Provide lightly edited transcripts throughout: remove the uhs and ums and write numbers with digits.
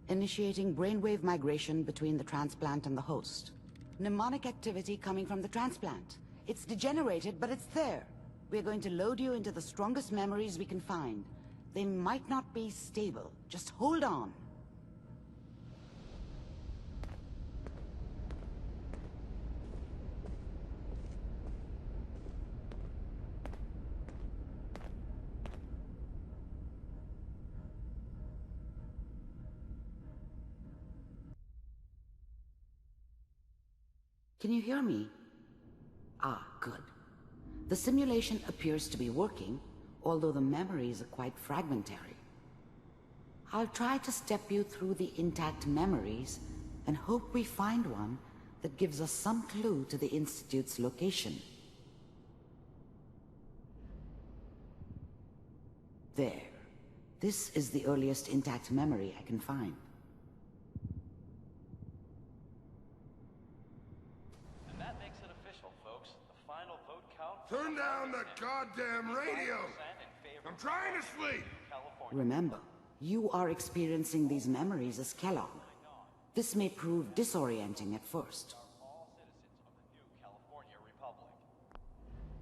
initiating brainwave migration between the transplant and the host. Mnemonic activity coming from the transplant. It's degenerated, but it's there. We're going to load you into the strongest memories we can find. They might not be stable. Just hold on. Can you hear me? Ah, good. The simulation appears to be working, although the memories are quite fragmentary. I'll try to step you through the intact memories and hope we find one that gives us some clue to the Institute's location. There. This is the earliest intact memory I can find. Turn down the goddamn radio! I'm trying to sleep! Remember, you are experiencing these memories as Kellogg. This may prove disorienting at first.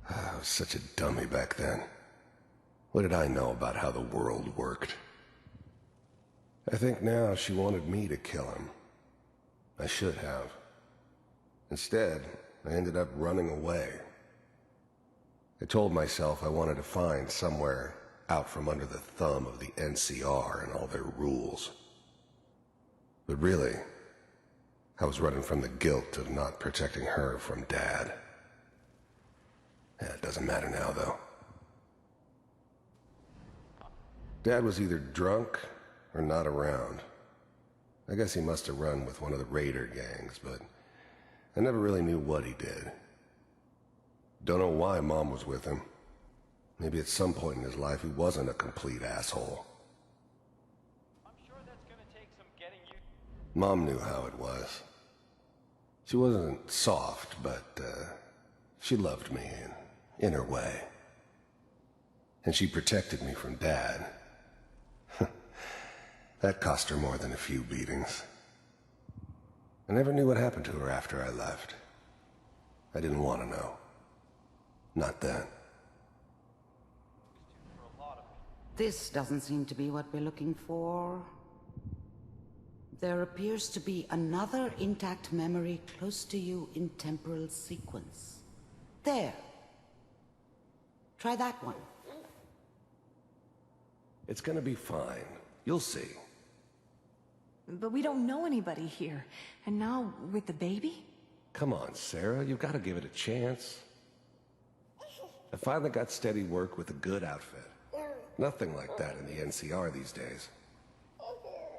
I was such a dummy back then. What did I know about how the world worked? I think now she wanted me to kill him. I should have. Instead, I ended up running away. I told myself I wanted to find somewhere out from under the thumb of the NCR and all their rules. But really, I was running from the guilt of not protecting her from Dad. It doesn't matter now, though. Dad was either drunk or not around. I guess he must have run with one of the raider gangs, but I never really knew what he did. Don't know why Mom was with him. Maybe at some point in his life he wasn't a complete asshole. I'm sure that's gonna take some getting you. Mom knew how it was. She wasn't soft, but she loved me in her way. And she protected me from Dad. That cost her more than a few beatings. I never knew what happened to her after I left. I didn't want to know. Not then. This doesn't seem to be what we're looking for. There appears to be another intact memory close to you in temporal sequence. There. Try that one. It's gonna be fine. You'll see. But we don't know anybody here. And now, with the baby? Come on, Sarah. You've got to give it a chance. I finally got steady work with a good outfit. Nothing like that in the NCR these days.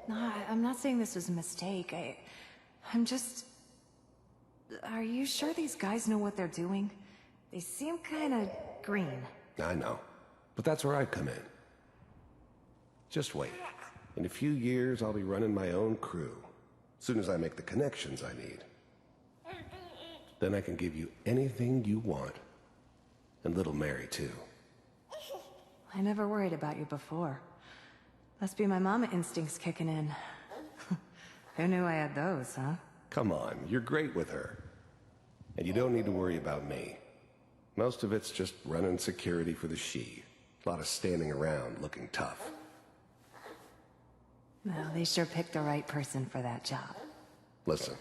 No, I'm not saying this was a mistake. I'm just... Are you sure these guys know what they're doing? They seem kinda green. I know. But that's where I come in. Just wait. In a few years, I'll be running my own crew. As soon as I make the connections I need. Then I can give you anything you want. And little Mary, too. I never worried about you before. Must be my mama instincts kicking in. Who knew I had those, huh? Come on, you're great with her. And you don't need to worry about me. Most of it's just running security for the she. A lot of standing around looking tough. Well, they sure picked the right person for that job. Listen,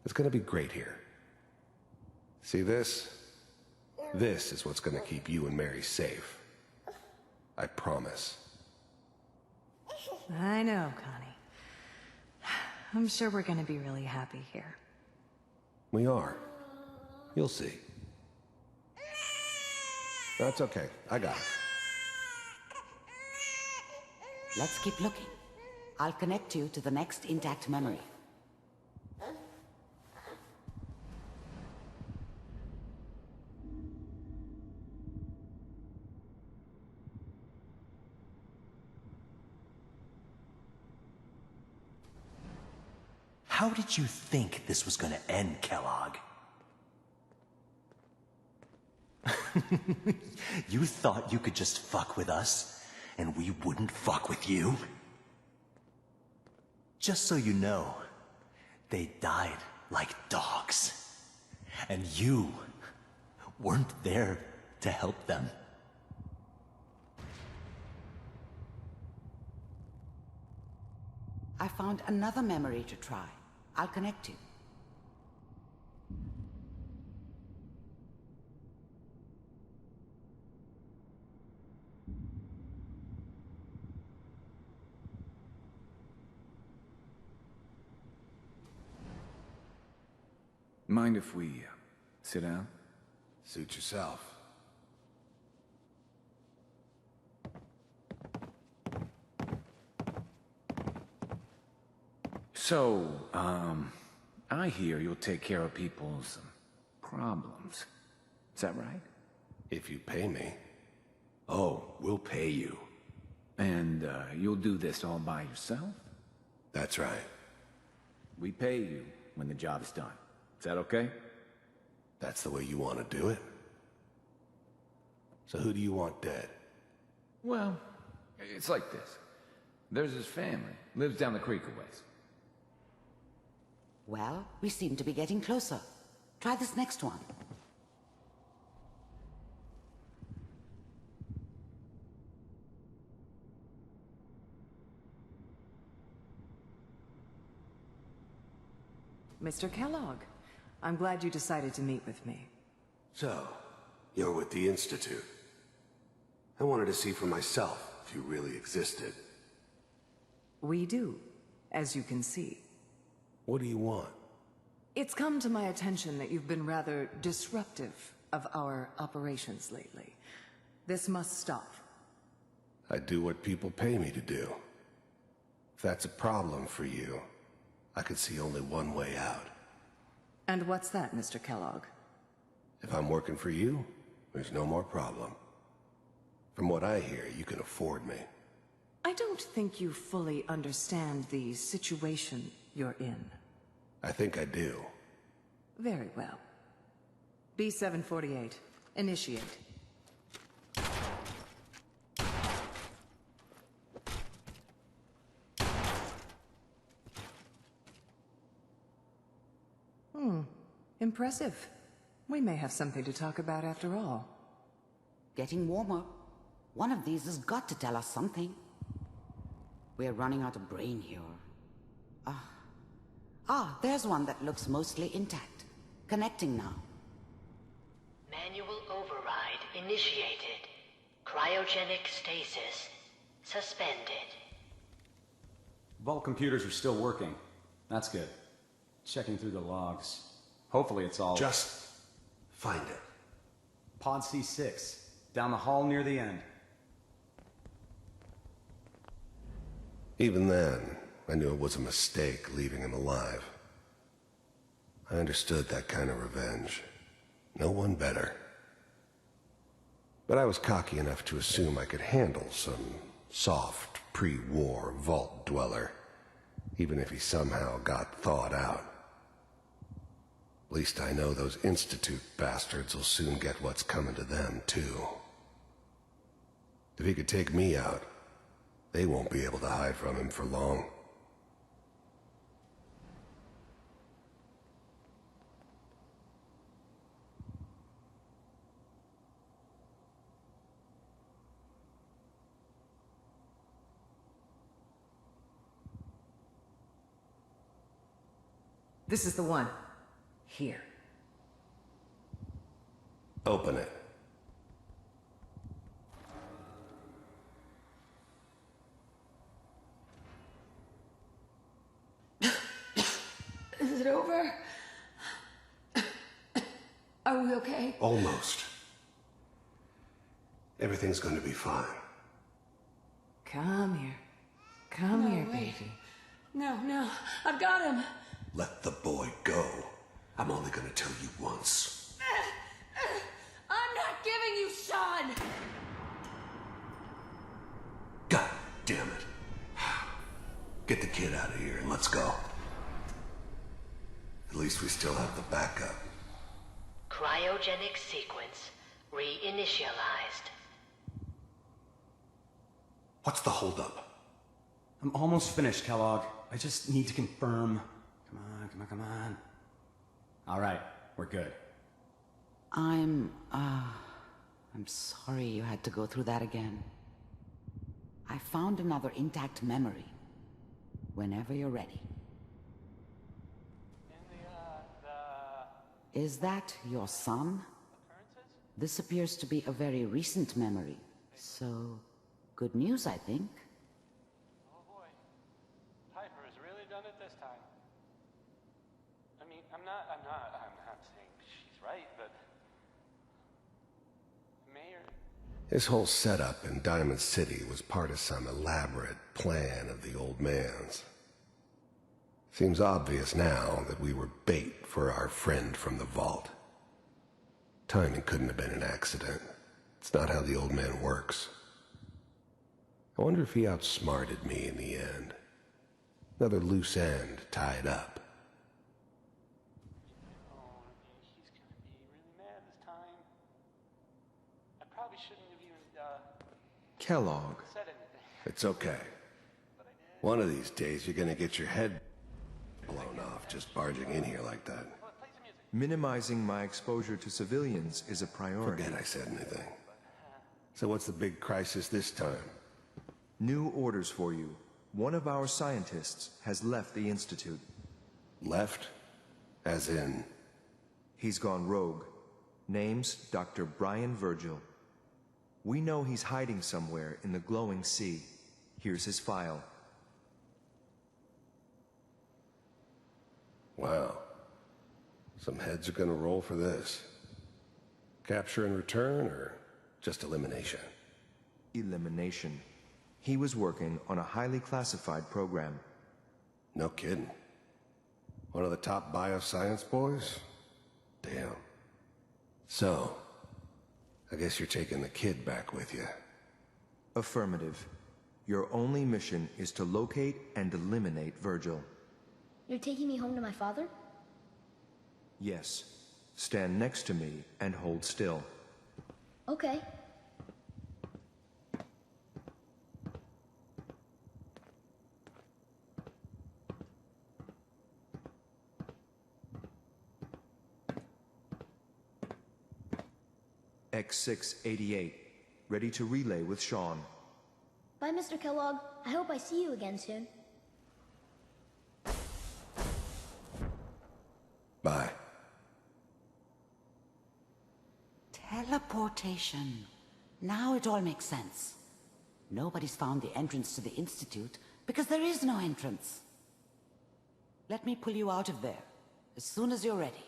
it's gonna be great here. See this? This is what's gonna keep you and Mary safe. I promise. I know, Connie. I'm sure we're gonna be really happy here. We are. You'll see. That's okay. I got it. Let's keep looking. I'll connect you to the next intact memory. How did you think this was gonna end, Kellogg? You thought you could just fuck with us, and we wouldn't fuck with you? Just so you know, they died like dogs. And you weren't there to help them. I found another memory to try. I'll connect you. Mind if we sit down? Suit yourself. So, I hear you'll take care of people's problems. Is that right? If you pay me. Oh, we'll pay you. And, you'll do this all by yourself? That's right. We pay you when the job's done. Is that okay? That's the way you want to do it? So who do you want dead? Well, it's like this. There's his family. Lives down the creek a ways. Well, we seem to be getting closer. Try this next one. Mr. Kellogg, I'm glad you decided to meet with me. So, you're with the Institute. I wanted to see for myself if you really existed. We do, as you can see. What do you want? It's come to my attention that you've been rather disruptive of our operations lately. This must stop. I do what people pay me to do. If that's a problem for you, I could see only one way out. And what's that, Mr. Kellogg? If I'm working for you, there's no more problem. From what I hear, you can afford me. I don't think you fully understand the situation you're in. I think I do. Very well. B-748, initiate. Impressive. We may have something to talk about after all. Getting warmer. One of these has got to tell us something. We're running out of brain here. There's one that looks mostly intact. Connecting now. Manual override initiated. Cryogenic stasis suspended. Vault computers are still working. That's good. Checking through the logs. Hopefully it's all... Just find it. Pod C6. Down the hall near the end. Even then, I knew it was a mistake leaving him alive. I understood that kind of revenge. No one better. But I was cocky enough to assume I could handle some soft, pre-war vault dweller, even if he somehow got thawed out. At least I know those Institute bastards will soon get what's coming to them, too. If he could take me out, they won't be able to hide from him for long. This is the one. Here. Open it. Is it over? Are we okay? Almost. Everything's going to be fine. Come here. Come here, wait. baby. No, I've got him. Let the boy go. I'm only going to tell you once. I'm not giving you Sean. God damn it. Get the kid out of here and let's go. At least we still have the backup. Cryogenic sequence reinitialized. What's the holdup? I'm almost finished, Kellogg. I just need to confirm. Come on. All right, we're good. I'm sorry you had to go through that again. I found another intact memory. Whenever you're ready. Is that your son? This appears to be a very recent memory. So, good news, I think. Oh boy. Piper has really done it this time. I mean, I'm not saying she's right, but... Mayor... His whole setup in Diamond City was part of some elaborate plan of the old man's. Seems obvious now that we were bait for our friend from the vault. Timing couldn't have been an accident. It's not how the old man works. I wonder if he outsmarted me in the end. Another loose end tied up. Oh, he's gonna be really mad this time. I probably shouldn't have even, Kellogg. said anything. It's okay. One of these days you're gonna get your head blown off just barging in here like that. Minimizing my exposure to civilians is a priority. Forget I said anything. So what's the big crisis this time? New orders for you. One of our scientists has left the Institute. Left? As in? He's gone rogue. Name's Dr. Brian Virgil. We know he's hiding somewhere in the glowing sea. Here's his file. Wow. Some heads are gonna roll for this. Capture and return, or just elimination? Elimination. He was working on a highly classified program. No kidding. One of the top bioscience boys? Damn. So, I guess you're taking the kid back with you. Affirmative. Your only mission is to locate and eliminate Virgil. You're taking me home to my father? Yes. Stand next to me and hold still. Okay. X688. Ready to relay with Sean. Bye, Mr. Kellogg. I hope I see you again soon. Bye. Teleportation. Now it all makes sense. Nobody's found the entrance to the Institute because there is no entrance. Let me pull you out of there as soon as you're ready.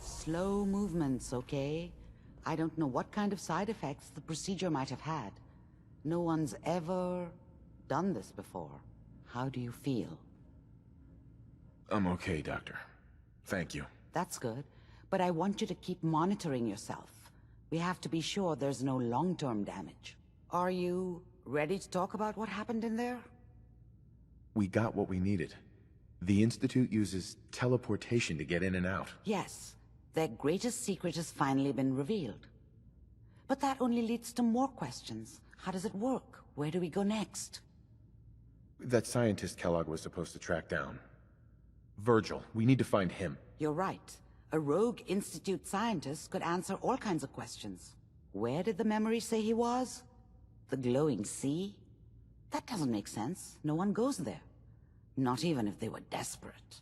Slow movements, okay? I don't know what kind of side effects the procedure might have had. No one's ever done this before. How do you feel? I'm okay, Doctor. Thank you. That's good, but I want you to keep monitoring yourself. We have to be sure there's no long-term damage. Are you ready to talk about what happened in there? We got what we needed. The Institute uses teleportation to get in and out. Yes. Their greatest secret has finally been revealed. But that only leads to more questions. How does it work? Where do we go next? That scientist Kellogg was supposed to track down. Virgil, we need to find him. You're right. A rogue Institute scientist could answer all kinds of questions. Where did the memory say he was? The glowing sea? That doesn't make sense. No one goes there. Not even if they were desperate.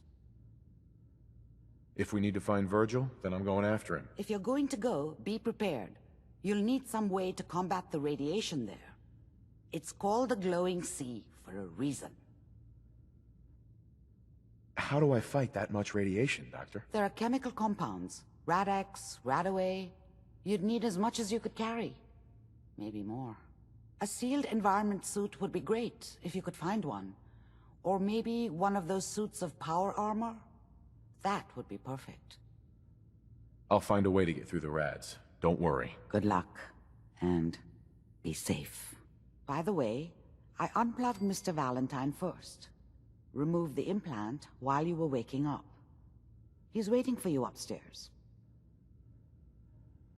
If we need to find Virgil, then I'm going after him. If you're going to go, be prepared. You'll need some way to combat the radiation there. It's called the glowing sea for a reason. How do I fight that much radiation, Doctor? There are chemical compounds. Rad-X, Radaway. You'd need as much as you could carry. Maybe more. A sealed environment suit would be great, if you could find one. Or maybe one of those suits of power armor? That would be perfect. I'll find a way to get through the rads. Don't worry. Good luck. And Be safe. By the way, I unplugged Mr. Valentine first. Removed the implant while you were waking up. He's waiting for you upstairs.